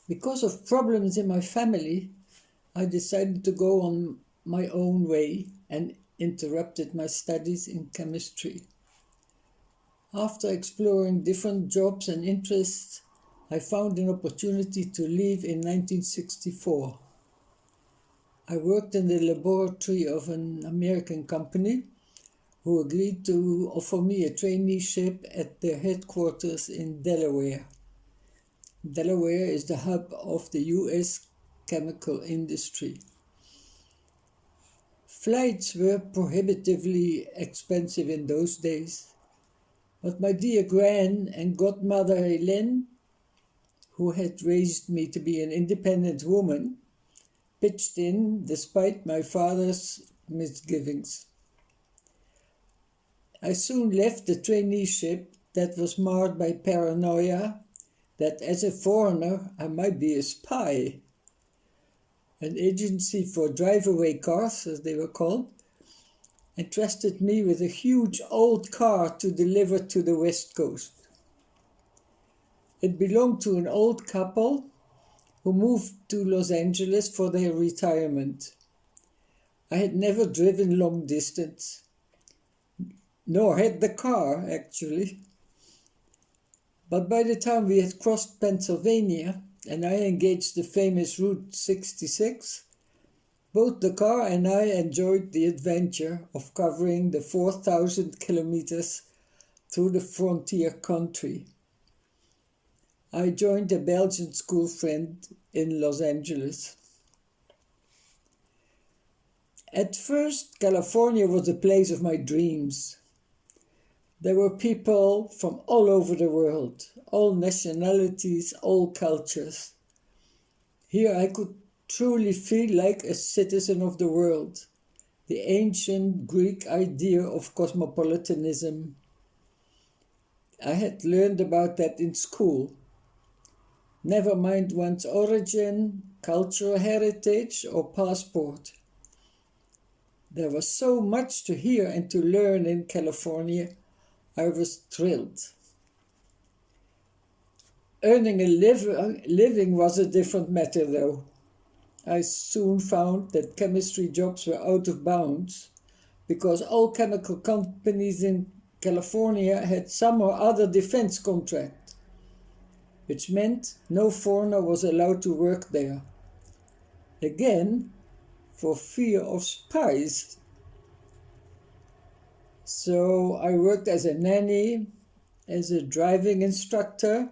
Because of problems in my family, I decided to go on my own way and interrupted my studies in chemistry. After exploring different jobs and interests, I found an opportunity to leave in 1964. I worked in the laboratory of an American company who agreed to offer me a traineeship at their headquarters in Delaware. Delaware is the hub of the US chemical industry. Flights were prohibitively expensive in those days, but my dear gran and godmother Hélène, who had raised me to be an independent woman, pitched in despite my father's misgivings. I soon left the traineeship that was marred by paranoia that as a foreigner I might be a spy. An agency for drive-away cars, as they were called, entrusted me with a huge old car to deliver to the West Coast. It belonged to an old couple who moved to Los Angeles for their retirement. I had never driven long distance, nor had the car, actually. But by the time we had crossed Pennsylvania and I engaged the famous Route 66, both the car and I enjoyed the adventure of covering the 4,000 kilometers through the frontier country. I joined a Belgian school friend in Los Angeles. At first, California was the place of my dreams. There were people from all over the world, all nationalities, all cultures. Here I could truly feel like a citizen of the world, the ancient Greek idea of cosmopolitanism. I had learned about that in school. Never mind one's origin, cultural heritage, or passport. There was so much to hear and to learn in California. I was thrilled. Earning a living was a different matter, though. I soon found that chemistry jobs were out of bounds because all chemical companies in California had some or other defense contract, which meant no foreigner was allowed to work there. Again, for fear of spies. So I worked as a nanny, as a driving instructor,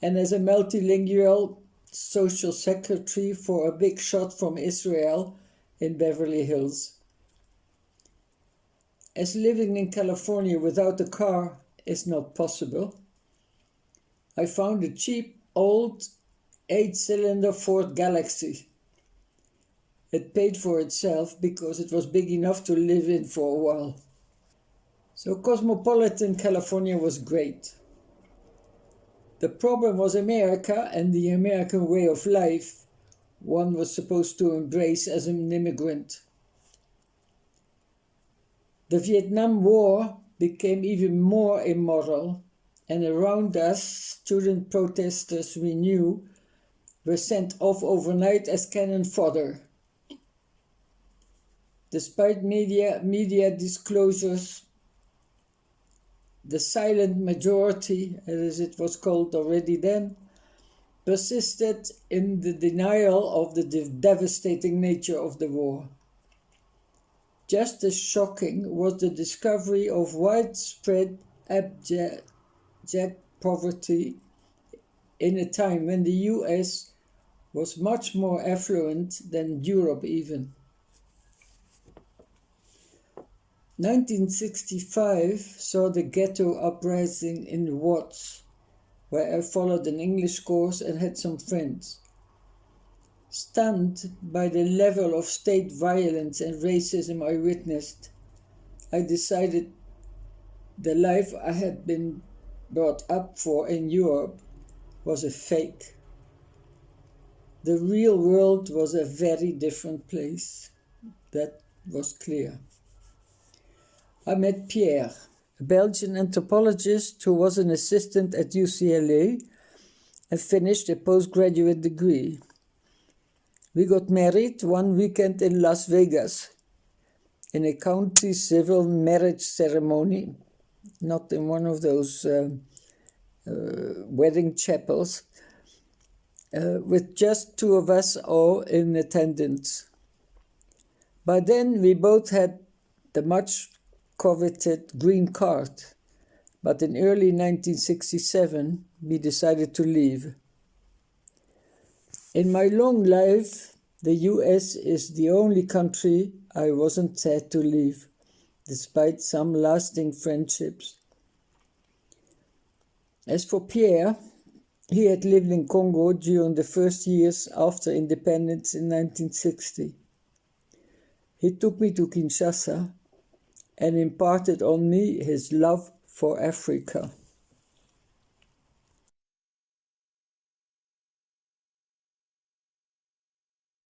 and as a multilingual social secretary for a big shot from Israel in Beverly Hills. As living in California without a car is not possible, I found a cheap old 8-cylinder Ford Galaxy. It paid for itself because it was big enough to live in for a while. So cosmopolitan California was great. The problem was America and the American way of life one was supposed to embrace as an immigrant. The Vietnam War became even more immoral, and around us, student protesters we knew were sent off overnight as cannon fodder. Despite media disclosures, the silent majority, as it was called already then, persisted in the denial of the devastating nature of the war. Just as shocking was the discovery of widespread abject poverty in a time when the US was much more affluent than Europe even. 1965 saw the ghetto uprising in Watts, where I followed an English course and had some friends. Stunned by the level of state violence and racism I witnessed, I decided the life I had been brought up for in Europe was a fake. The real world was a very different place. That was clear. I met Pierre, a Belgian anthropologist who was an assistant at UCLA and finished a postgraduate degree. We got married one weekend in Las Vegas in a county civil marriage ceremony, not in one of those wedding chapels, with just two of us all in attendance. By then, we both had the much coveted green card, but in early 1967, we decided to leave. In my long life, the US is the only country I wasn't sad to leave, despite some lasting friendships. As for Pierre, he had lived in Congo during the first years after independence in 1960. He took me to Kinshasa and imparted on me his love for Africa.